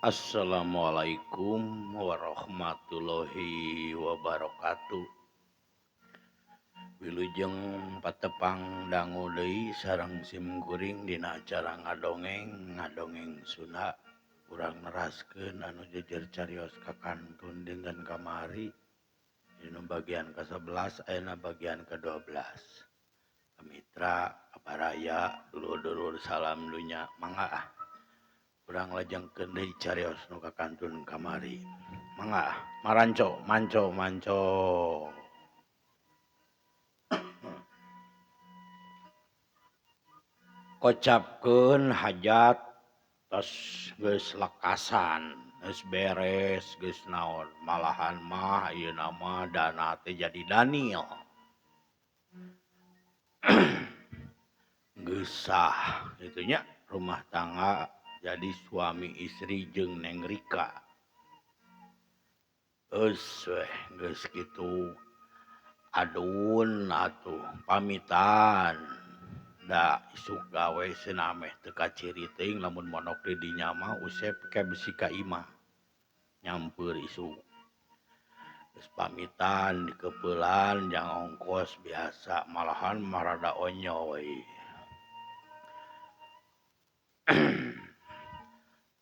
Assalamualaikum warahmatullahi wabarakatuh. Wilujeng patepang dangu deui sareng simkuring dina acara ngadongeng Sunda. Urang neraskeun anu jejer carios kakantun dinten kamari dina bagian ke-11 ayeuna bagian ke-12. Mitra kabaraya dulur-dulur salam dunya mangga urang lajengkeun deui carios nu kakantun kamari. Mangga manco. Kocapkeun hajat tos geus lekasan, geus beres, geus naon. Malahan mah ayeuna mah dana teh jadi Daniel. Geus sah kitu nya, rumah tangga jadi suami istri jeung Neng Rika. Geus kitu adun atuh pamitan. Da isuk gawe senameh teu kaciri teuing lamun monok di dinya mah usep ke besi ka imah. Nyampeur isuk. Geus pamitan dikepeulan jang ongkos biasa malahan mah rada onyoy.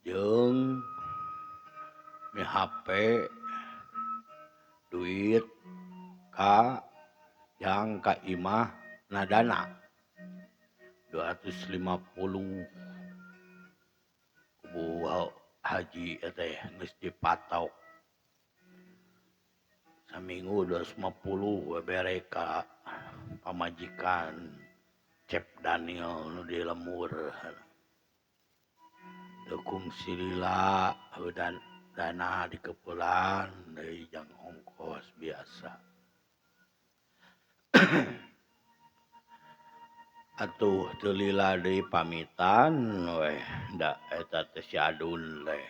Jeung mi HP duit ka jang ka imah nadana 250 kubu haji teh geus dipatok saminggu 250 we bere ka pamajikan Cep Daniel nu di Lemur dukung silila dan dana dikepeulan deui jang ongkos biasa. Atuh teu lila deui pamitan weh da eta teh si adun teh.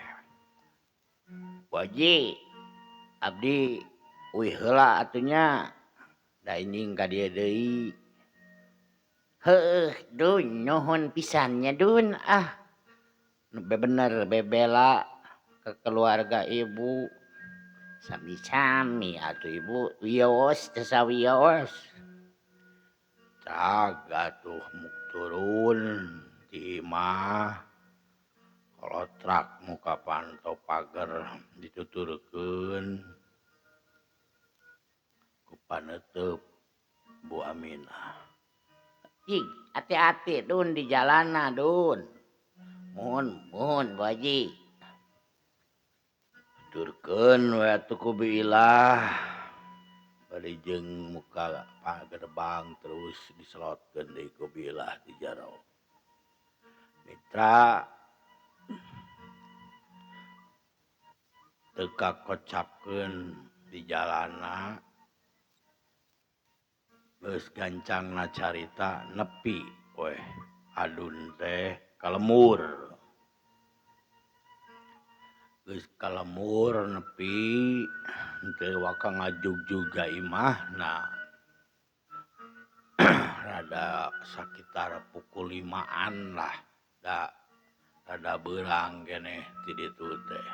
Waji abdi uih heula atuh nya da enjing ka dieu deui. Heueuh Dun, nuhun pisan nya Dun bebener bebela ke keluarga ibu. Sami-sami atuh ibu wios teu sawios. Cag atuh muk turun ti imah kolotrak muka pantau pager dituturkeun ku paneuteup Bu Aminah. Ih, hati-hati Dun di jalanna Dun. Muhun Bu Haji. Tuturkeun we atuh ku biilah. Bari jeung muka gerbang terus diselotkeun deui ku bilah di jero. Mitra teu kakocapkeun di jalanna geus gancangna carita nepi weh adun teh ka Lemur. Geus ka Lemur nepi teu waka ngajugjug ka imahna. Rada sakitar pukul 5-an lah da rada beurang keneh ti ditu teh.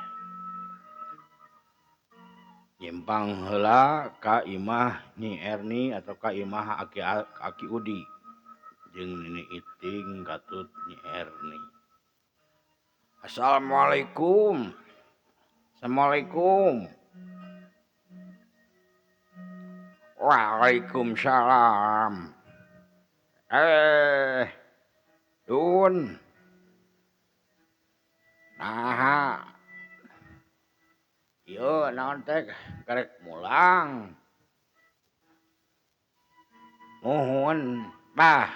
Nyimpang heula ka imah Nyi Erni atau ka imah Aki Udi jeung Nini Iting katut Nyi Erni. Assalamualaikum. Waalaikumsalam. Dun. Naha? Ieu naon teh karek mulang. Nuhun, bah.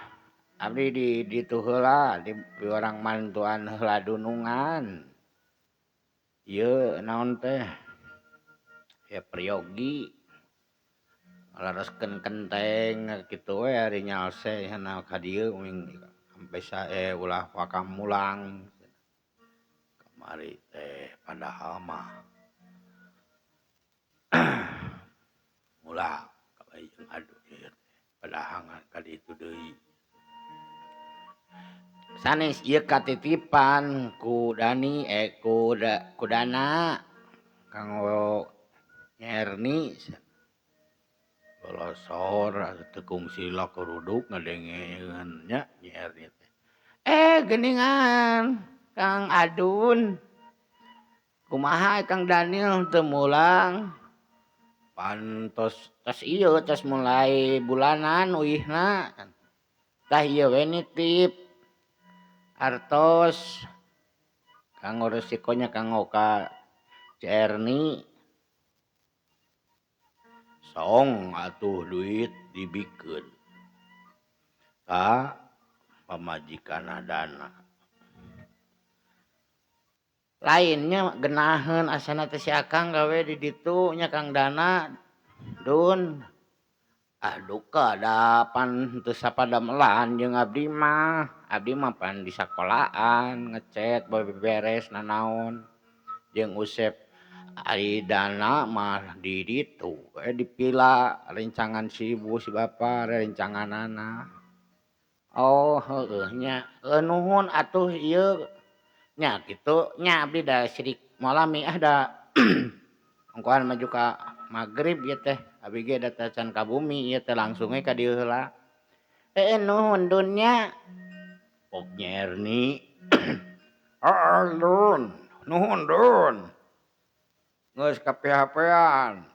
Abdi di ditu heula di urang mantuan heula dunungan. Ieu naon teh? Ya Priyogi. Ngalereskeun kenteng kitu we ari nyalse cenah ka dieu sampai sae ulah wakam mulang. Kamari teh padahal mah mula kabay jeung adu ieu teh padahangan ka ditu deui. sanes ieu katitipan ku Dani ku Dana kanggo Erni Lolosor teu kungsi la keruduk ngadengeun nya nyer teh. geuningan Kang Adun kumaha Kang Daniel teu mulang Pantos tos ieu tos mulai bulanan uihna tah ieu we nitip artos kanggo resikonya kanggo ka Erni song atuh duit dibikeun ka pamajikanna Dana. lainnya genaheun asana teh si Akang gawe di ditu nya Kang Dana Dun aduh kadapan teu sapadamelan jeung abdi mah pan di sakolahan ngecet beberes nanaon jeung Usep ari Dana mah di ditu dipila rencangan si ibu si bapa rencanganana oh heueuh nya nuhun atuh ieu nya kitu nya abdi da sirik molami da engkoan maju ka magrib ieu teh abi ge da can ka bumi ieu teh langsung ka dieu heula nuhun Dun nya Pok Erni Dun nuhun Dun geus kapeapean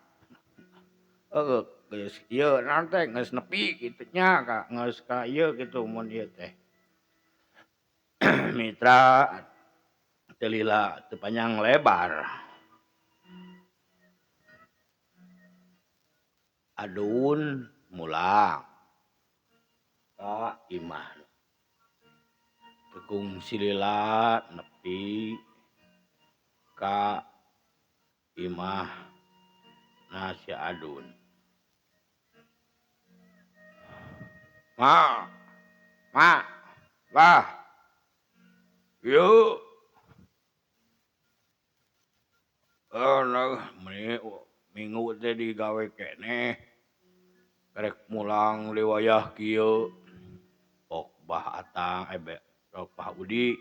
geus ieu naon teh geus nepi kitu nya geus ka ieu kitu mun ieu teh mitra teu lila teu panjang lebar. Adun mulang ka imah teu kungsi lila nepi ka imah na si Adun. ma bah Yuk minggu teh digawe keneh rek mulang liwayah kieu pok Bah Atang pok Bah Budi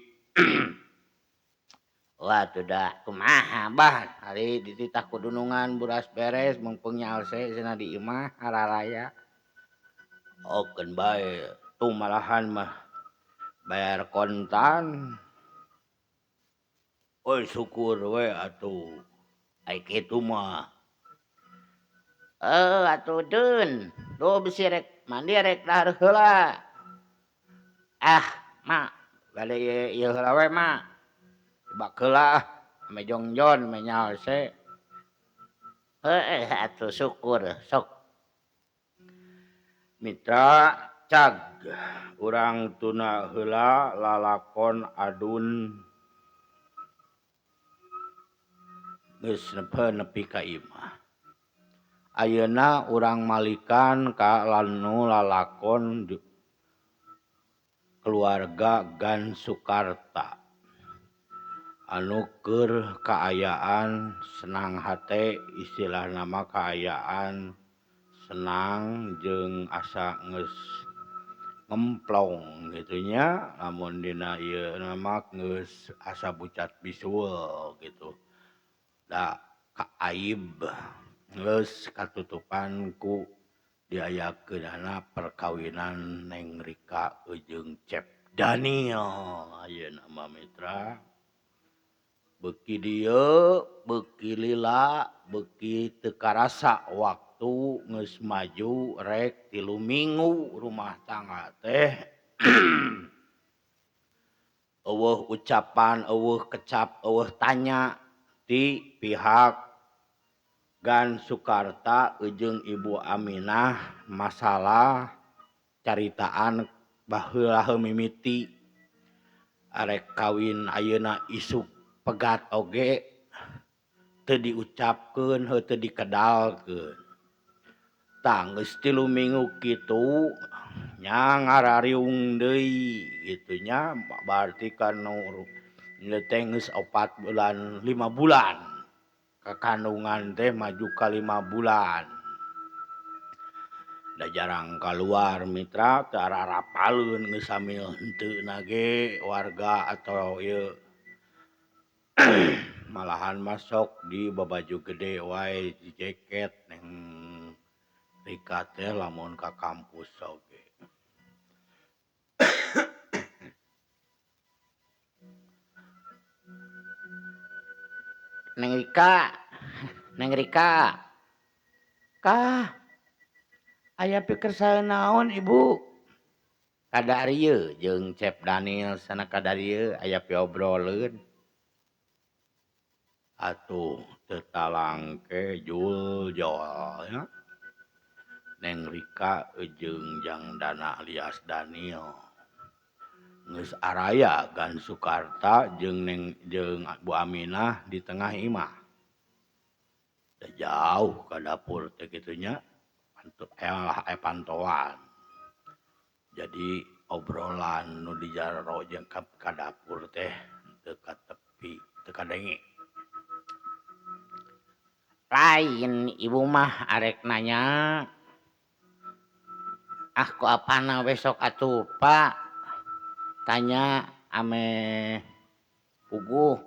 wah tuh dah kumaha bah hari dititah kudunungan buras beres mumpung nyaose cenah di imah hararaya okeun bae tuh malahan mah bayar kontan. Oi syukur we atuh ai kitu mah. atuh Dun duh bisi rek mandi rek dahar heula mak bade ieu heula we mak bak heula ame jongjon ame nyaose atuh syukur sok Mitra cag urang tuna heula lalakon Adun geus nepi ka imah. Ayeuna urang malikan ka nu lalakon keluarga Gan Sukarta anu keur kaayaan senang hate istilahna mah kaayaan senang jeung asa geus ngemplong gitu nya lamun dina ieu mah geus asa bucat bisul gitu. Da kaaib geus katutupan ku diayakeunana perkawinan Neng Rika jeung Cep Daniel ayeuna mah mitra. Beuki dieu beuki lila beuki teu karasa waktu geus maju rek 3 minggu rumah tangga teh eueuh ucapan eueuh kecap eueuh tanya ti pihak Gan Sukarta jeung Ibu Aminah masalah caritaan baheula mimiti arek kawin ayeuna isuk pegat oge teu diucapkeun heuh teu dikedalkeun. Tah geus 3 minggu kitu nya ngarariung deui kitu nya berarti kan ieu teh geus 4 bulan 5 bulan kakandungan teh maju ka 5 bulan. Da jarang keluar mitra teu ararapaleun geus samil henteu ge warga atau ieu malahan masuk di babaju gede wae di jaket neng Rika teh lamun ka kampus oge. Neng Rika, Neng Rika. Kah, aya pikir saeun naon Ibu? Kada rieu jeung Cep Daniel sana kada rieu aya piobrolkeun. Atuh teu talangke Jul Jol ya. Neng Rika jeung Jang Dana alias Daniel. Geus araya Gan Sukarta jeung Bu Aminah di tengah imah. Da jauh ka dapur teh kitu nya. Pantoan. Jadi obrolan nu di jaro jeung ka dapur teh teu ka tepi, teu kadenge. Lain Ibu mah arek nanya. Ah ku apana besok atuh Pak? Tanya ame Puguh.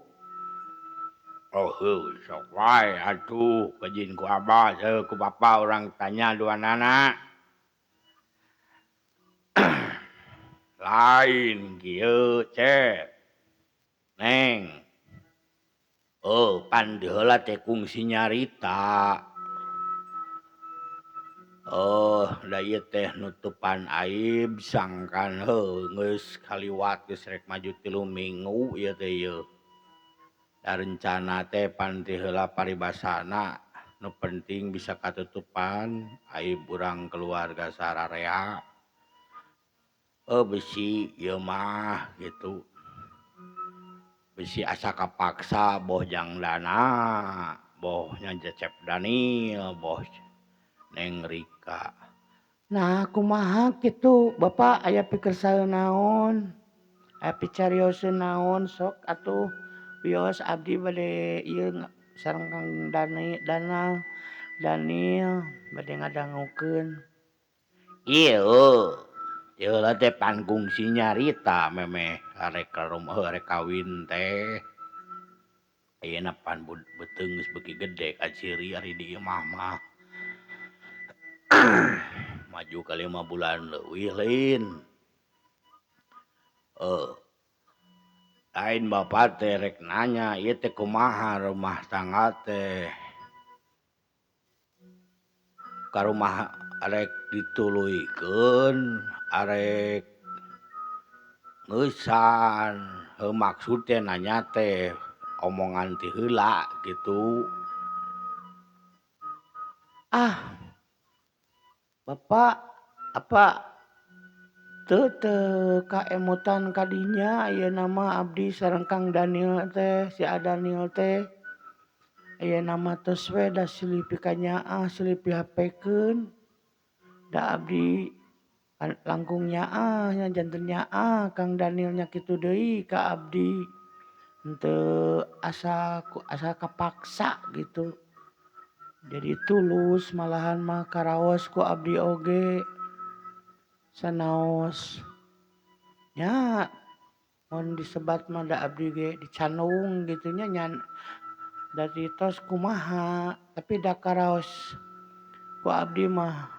Oh heuh sok wae atuh kajin ku Abah ku Bapa orang tanya duanana. Lain kieu Cep. Neng. Oh pan di heula teh kungsi nyarita. Oh da ieu teh nutupan aib sangkan geus kaliwat geus rek maju 3 minggu ieu teh ieu. Da rencana teh pan ti heula paribasana nu penting bisa katutupan aib urang keluarga sararea. Bisi ieu mah gitu. Bisi asa kapaksa boh Jang Dana, boh nya Cep Daniel, boh Neng Rika. Nah, kumaha kitu Bapak aya pikir saeun naon? Aya picarioseun naon sok atuh wios abdi bade ieu sareng Kang Daniel bade ngadangukeun. Ieu heula teh pan kungsi nyarita memeh arek kawin teh. Ayeuna pan beuteung geus beuki gede ka ciri ari di imah mah. Maju ka 5 bulan leuwih lain. Lain Bapa teh rek nanya ieu teh kumaha rumah tangga teh. Ka rumah arek dituluykeun, arek ngeusan. Maksud teh nanya teh omongan ti heula gitu. Ah Bapak apa teu kaemutan kadinya ayeuna mah abdi sareng Kang Daniel teh si Daniel teh ayeuna mah tos we da silih pikanyaah silih pihapekeun da abdi langkung nyaah nya janten nyaah Kang Daniel nya kitu deui ka abdi henteu asa kapaksa gitu. Jadi tulus malahan mah karaos ku abdi oge sanaos nya mun disebat mah da abdi ge dicanung gitu nya dari tos kumaha tapi da karaos ku abdi mah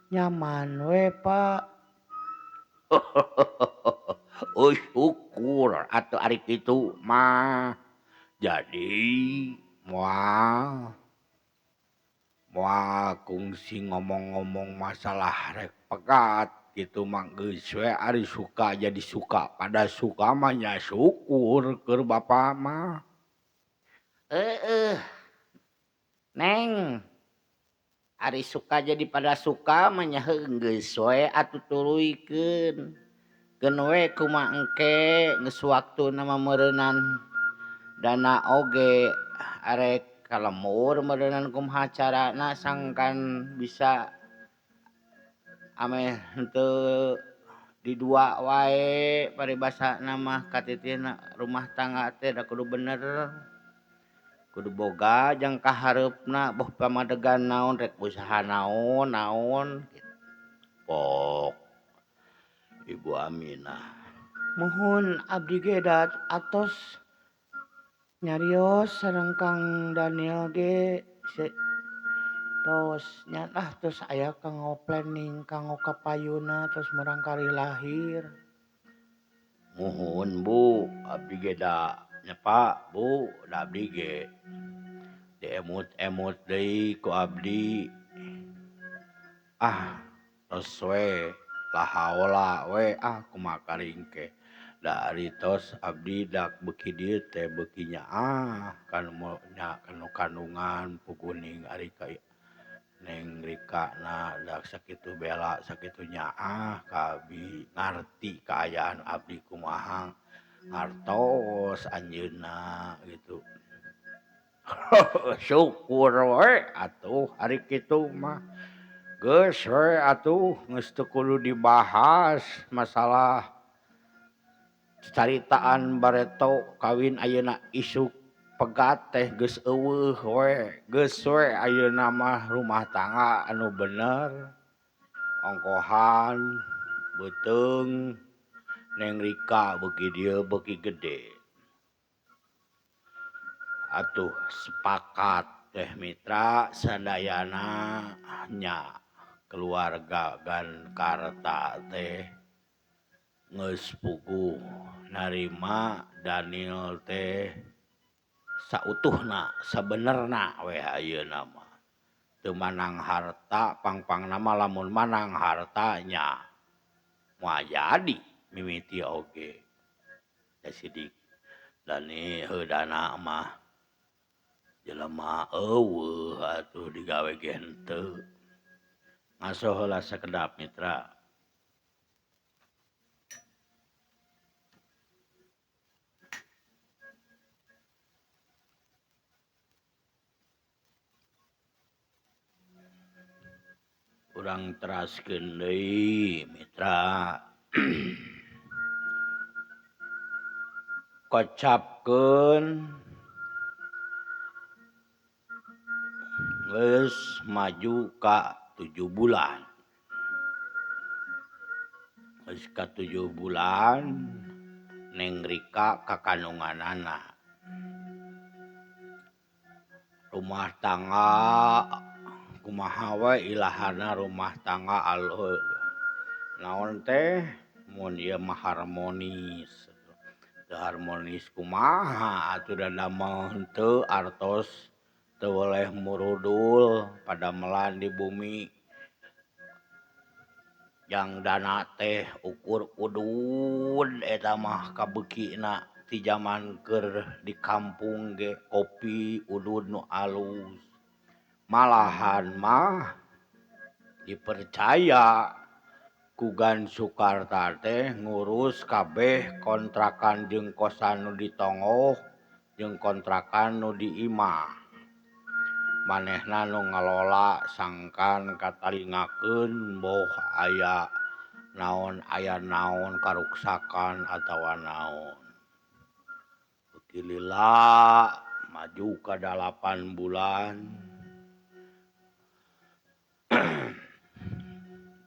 nyaman we Pak. Oh syukur atuh ari kitu mah. Jadi moal kungsi ngomong-ngomong masalah rek pegat gitu mah geus we ari suka jadi suka pada suka mah nya syukur keur Bapa mah. Neng ari suka jadi pada suka mah nya geus we atuh tuluykeun. Keun we kumaha engke geus waktuna mah meureunnan dana oge arek kalemur meureunnan kumaha carana sangkan bisa ame henteu di dua wae paribasana mah katitina rumah tangga teh da kudu bener. kudu boga jang kahareupna boh pamadegan naon rek usaha naon gitu. Pok Ibu Aminah. Muhun abdi ge atos nyarios sareng Kang Daniel ge tos nyatah tos aya kanggo planning kanggo kapayuna tos murang kali lahir. Muhun Bu, abdi ge da nyepa Bu, da abdi ge diemut-emut deui ku abdi. Tos we lahaola we kumaha karingke. Da ari tos abdi dak beuki dieu teh beuki nyaah kanu kandungan puguning ari ka Neng Rikana dak sakitu bela sakitu nyaah ka abdi ngarti kaayaan abdi kumaha ngartos anjeunna gitu. Syukur we atuh ari kitu mah. Geus we atuh geus teu kudu dibahas masalah caritaan bareto kawin ayeuna isuk pegat teh geus eueuh we. Geus we ayeuna mah rumah tangga anu bener. Ongkohan beuteung Neng Rika beuki dieu beuki gede. Atuh sepakat teh mitra sadayana nya keluarga Gankarta teh geus puguh narima Daniel teh sautuhna sabenerna we ayeuna mah. Teu manang harta pangpangna mah lamun manang harta nya moal jadi mimiti oge. Da sidik Dani heudana mah jelema eueuh atuh digawe ge henteu. Ngaso heula sakedap mitra. Urang teraskeun deui mitra. Kocapkeun geus maju ka 7 bulan. Geus ka 7 bulan Neng Rika kakandunganana. Rumah tangga kumaha we ilahana rumah tangga aleuh. Naon teh mun ieu mah harmonis. Teu harmonis kumaha atuh damel henteu artos teu boleh murudul padamelan di bumi. Jang dana teh ukur udud eta mah kabeukina ti jaman keur di kampung ge kopi udud nu alus. Malahan mah dipercaya ku Gan Sukarta teh ngurus kabeh kontrakan jeung kosan nu ditongoh jeung kontrakan nu diimah. Manehna nu ngalola sangkan katalingakeun boh aya naon karuksakan atawa naon. Beuki lila maju ka 8 bulan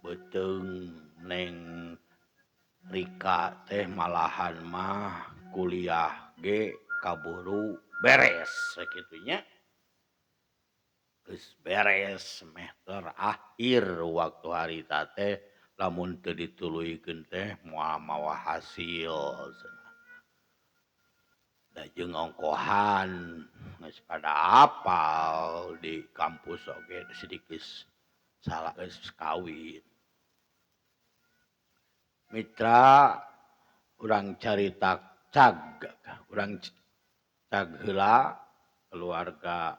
beuteung Neng Rika teh malahan mah kuliah ge kaburu beres sakitu nya. Geus beres semester akhir waktu harita teh lamun teu dituluykeun teh moal mawa hasil cenah. Da jeung ongkohan geus pada apal di kampus oge sidik geus geus kawin. Mitra urang carita urang cag heula keluarga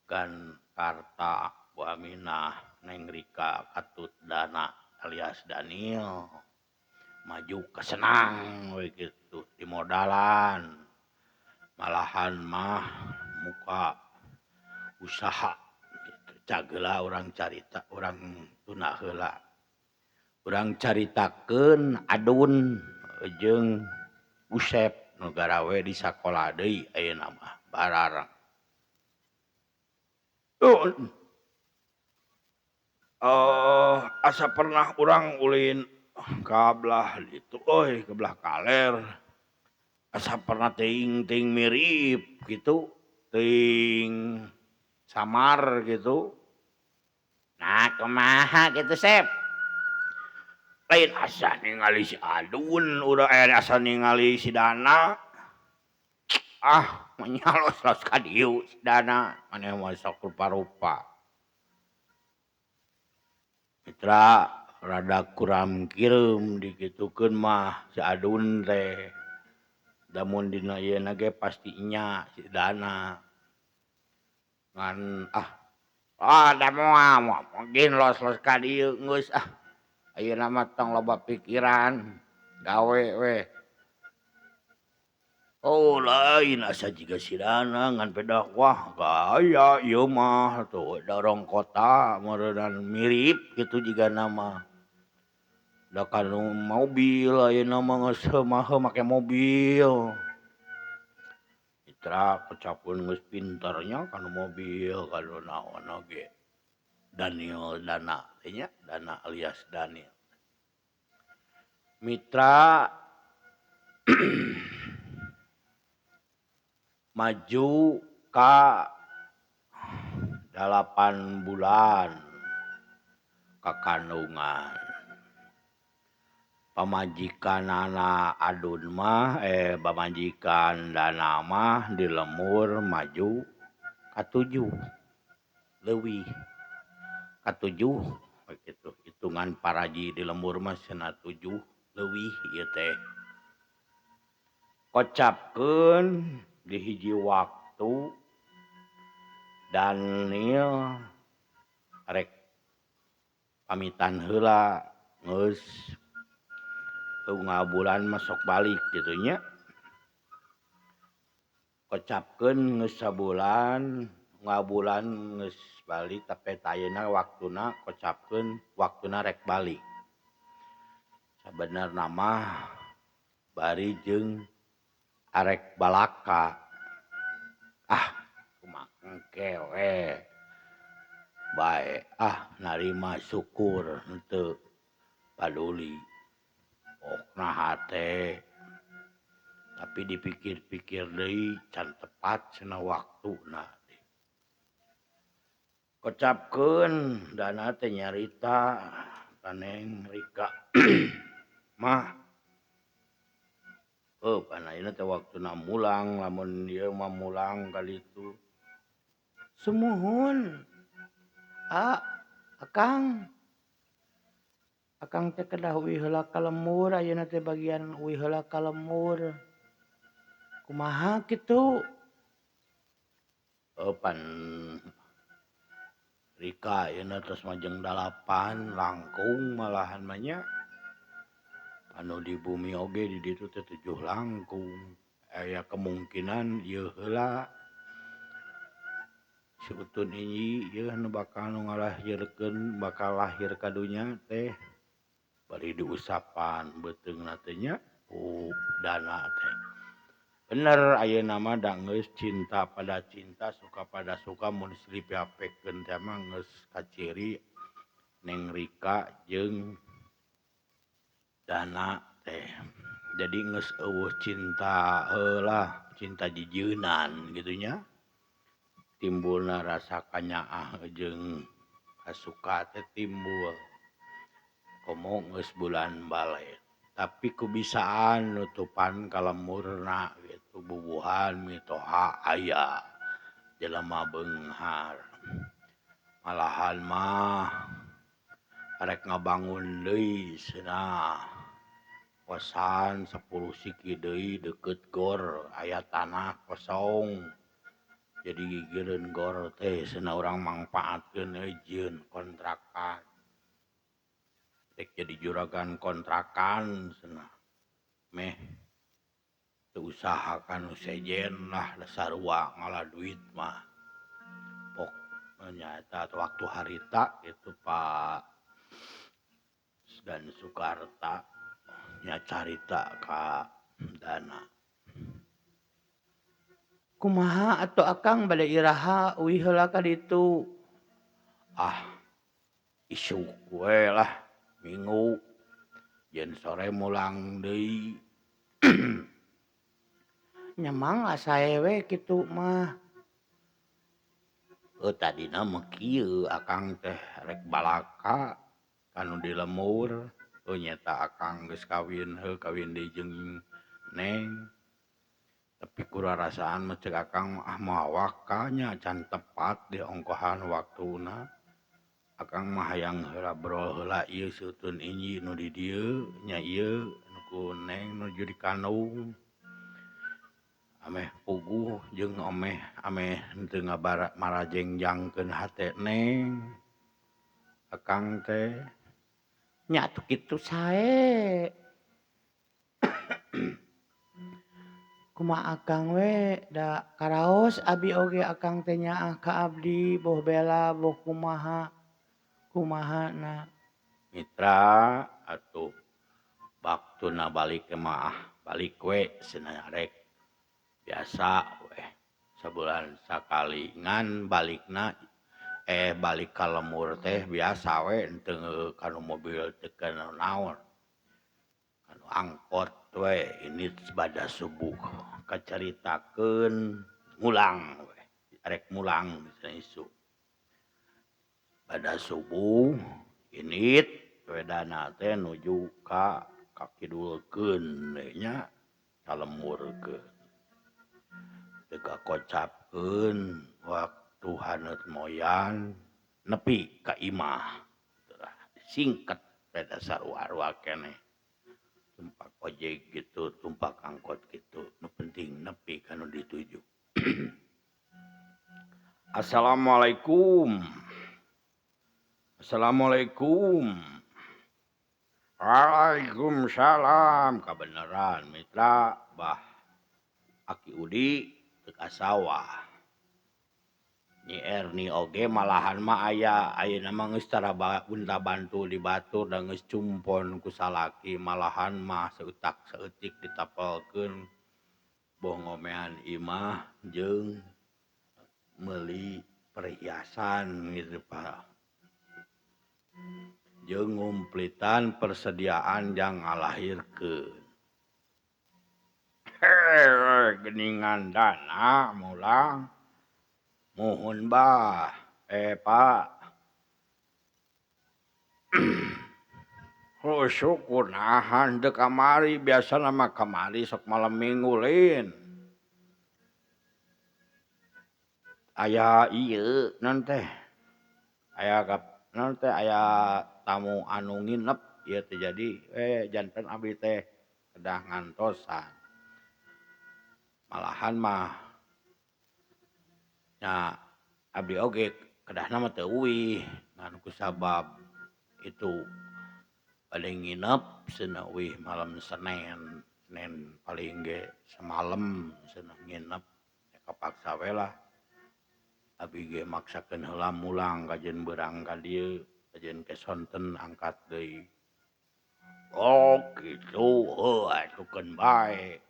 Gankarta Bu Aminah Neng Rika Katut Dana alias Daniel maju kesenang we kitu di modalan. Malahan mah muka usaha gitu. Cag heula urang carita urang tuna heula. Urang caritakeun Adun jeung Usep nu garawe di sakola deui ayeuna mah barareng. Dun, asa pernah urang ulin ka belah ditu euy, ke belah Kaler. Asa pernah teuing mirip gitu, teuing samar gitu. Nah, kumaha kitu, Sep? Lain asa ningali si Adun, urang asa ningali si Dana. Ah, menyalos-los ka dieu si Dana, Maneh mah sok rupa-rupa. Mitra rada kuram kireum dikitukeun mah si Adun teh. Lamun dina ieu ge pasti nya si Dana. Ngan da moal mungkin los-los ka dieu geus ayeuna mah tong loba pikiran, gawe we. oh lain asa jiga si Dana ngan pedah wah gaya ieu mah tuh dorong kota meureunana mirip gitu jigana mah. Da kanu mobil ayeuna mah geus heuh make mobil. Mitra kecapkeun geus pinternya kanu mobil kanu naon oge. Daniel Dana teh nya, Dana alias Daniel. Mitra maju ka 8 bulan kakandungan. Pamajikanana Adun mah pamajikan Dana mah di lemur maju ka 7 leuwih. Ka 7 begitu. Hitungan paraji di lemur mah cenah 7 leuwih ieu teh. Kocapkeun di hiji waktu Daniel rek pamitan heula geus ngabulan mah sok balik kitu nya. Kocapkeun geus sabulan ngabulan geus balik tapi ayeuna waktuna kocapkeun waktuna rek balik. Sabenerna mah bari jeung arek balaka. Kumaha engke we. Bae narima syukur henteu paduli. Pokna teh tapi dipikir-pikir deui can tepat cenah waktuna. Kocapkeun Dana teh nyarita ka Neng Rika. Mah pan ayeuna teh waktuna mulang lamun ieu mah mulang ka ditu. Sumuhun. Akang. Akang teh kedah uwi heula ka lemur ayeuna teh bagian uwi heula ka lemur. Kumaha kitu? Pan Rika ayeuna tos majeng 8 langkung malahan mah nya. Anu di bumi oge di ditu teh 7 langkung. Aya kemungkinan ieu heula si Utun Inyi ieu nu bakal nu ngalahirkeun bakal lahir ka dunya teh bari diusapan beuteungna teh nya ku Dana teh. Bener ayeuna mah da geus cinta pada cinta suka pada suka mun dipiapekeun teh mah geus kaciri Neng Rika jeung Dana teh. Jadi geus eueuh cinta heulah cinta jijeunan gitu nya. Timbulna rasa kanyaah jeung kasuka teh timbul. Komo geus bulan bale. Tapi kubisaan nutupan ka lemurna gitu bubuhan mitoha aya jelema beunghar. Malahan mah arek ngabangun deui cenah kosan 10 siki deui deukeut gor aya tanah kosong. Jadi gigireun gor teh cenah urang mangpaatkeun jieun kontrakan. Rek jadi juragan kontrakan cenah. Meh teu usaha kanu sejen lah da sarua ngalah duit mah. Pok nyaeta waktu harita itu Pak dan Sukarta nya carita ka Dana. Kumaha atuh Akang bade iraha uih heula ka ditu. Ah, isuk we lah Minggu jen sore mulang deui. Nya mangga sae we kitu mah. Tadina mah kieu Akang teh rek balaka kanu di lemur. Nyata Akang geus kawin kawin deui jeung Neng. Tapi kurarasaan mah ceuk Akang mah moal nya can tepat di ongkohan waktuna. Akang mah hayang heula brol heula ieu seuteun inji nu di dieu nya ieu nu ku Neng nuju di Kandung. Ameh puguh jeung ameh teu marajengjangkeun hate Neng. Akang teh Nya atuh kitu sae. Kumaha Akang we da karaos abi oge Akang teh nyaah ka abdi boh bela boh kumahana. mitra atuh baktuna balik ke maah balik we cenah rek biasa we sabulan sakali ngan balikna balik ka lemur teh biasa we henteu kanu mobil teu kanu naon kanu angkot we ini bada subuh kacaritakeun ngulang we rek mulang cenah isu bada subuh init wedana teh nuju ka kidulkeun nya kalemurkeun teu kakocapkeun waktu haneut moyan nepi ka imah singket teh sarua-rua keneh tumpak ojek gitu tumpak angkot gitu nu penting nepi ka nu dituju. Assalamualaikum. Assalamualaikum. Waalaikumsalam. Kabeneran mitra bah Aki Udi teu ka sawah. Nyi Erni oge malahan mah ayeuna mah geus tara unta bantu di batur da geus cumpon ku salaki malahan mah seutak saeutik ditapelkeun boh ngomean imah jeung meuli perhiasan gitu Pak. Jeung ngumplitan persediaan jang ngalahirkeun. Geningan dana mulang. Muhun bah. Pak. Syukur nahan teu kamari biasana mah kamari sok malam Minggu lin. Aya ieu naon teh. Aya tamu anu nginep ieu teh jadi janten abdi teh kedah ngantosan. Malahan mah nya abdi oge kedahna mah teu uwih ngan kusabab itu bade nginep cenah uwih malam Senin paling ge samalem cenah nginep kapaksa we lah. Abi ge maksakeun heula mulang kajen beurang ka dieu kajen kesonten angkat deui. Oh kitu atukeun bae.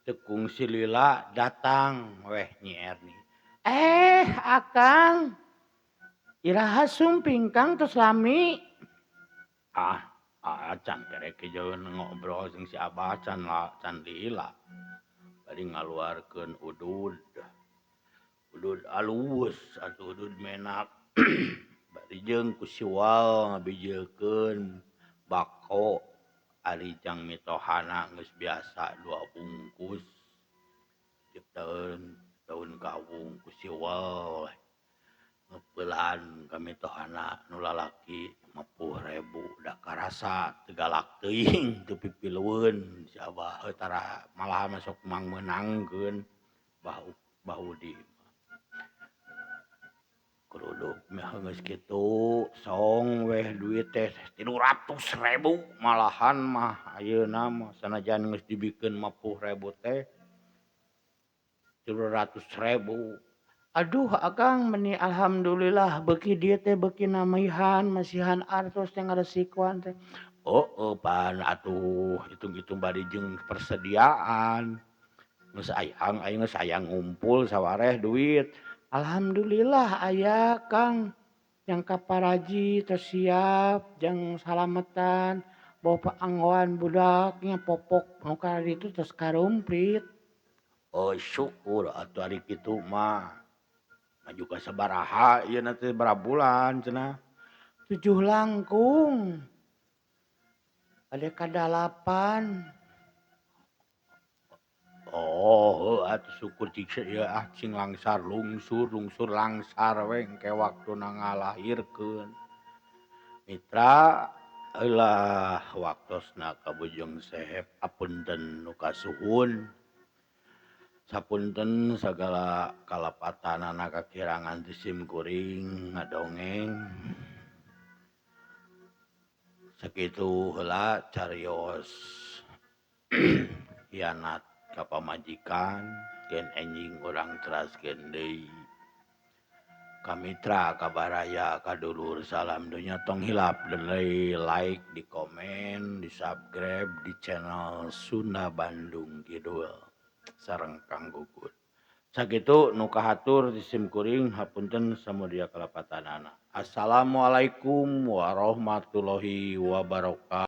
Teu kungsi lila datang weh Nyi Erni. Akang. Iraha sumping Kang tos lami. Can kerek jaeun ngobrol jeung si Abah can lila. Bari ngaluarkeun udud alus atuh udud menak. Bari jeung ku siwal ngabijiekeun bako ari jang mitohana geus biasa 2 bungkus. Daun kawung ku siwal ngeupeulahan ka mitohana nu lalaki 50.000 da karasa teu galak teuing teu pipileueun si Abah tara malahan sok mangmeunangkeun bahu di kuruduk mah geus kitu song weh duit teh 300.000 malahan mah ayeuna mah sanajan geus dibikeun 50.000 teh 300.000. Aduh Akang meni alhamdulillah beuki dieu teh beuki namihan masihan artos teh ngaresikoan teh. Pan atuh hitung-hitung bari jeung persediaan. Geus ayang aing geus hayang ngumpul sawareh duit. Alhamdulillah aya Kang. Yang kaparaji tos siap jang salametan. Bawa anggoan budaknya popok nu ka ditu tos karumplit. Oh syukur atuh ari kitu mah. Maju ka sabaraha ieu na teh berapa bulan cenah? 7 langkung. Ade kadalapan. Oh, atuh syukur cing langsar lungsur langsar we engke waktuna ngalahirkeun. Mitra eulah waktosna kabujung sehep apunten nu kasuhun. Sapunten sagala kalapatanana kakirangan ti sim kuring ngadongeng. Sakitu heula carios hianat ka pamajikan gen enjing urang teraskeun deui. Ka mitra kabaraya kadulur salam dunya tong hilap deuleu like di komen di subscribe di channel Sunda Bandung Kidul sareng Kang Gugun. Sakitu nu kahatur di sim kuring hapunten samudia kalapatanana. Assalamualaikum warahmatullahi wabarakatuh.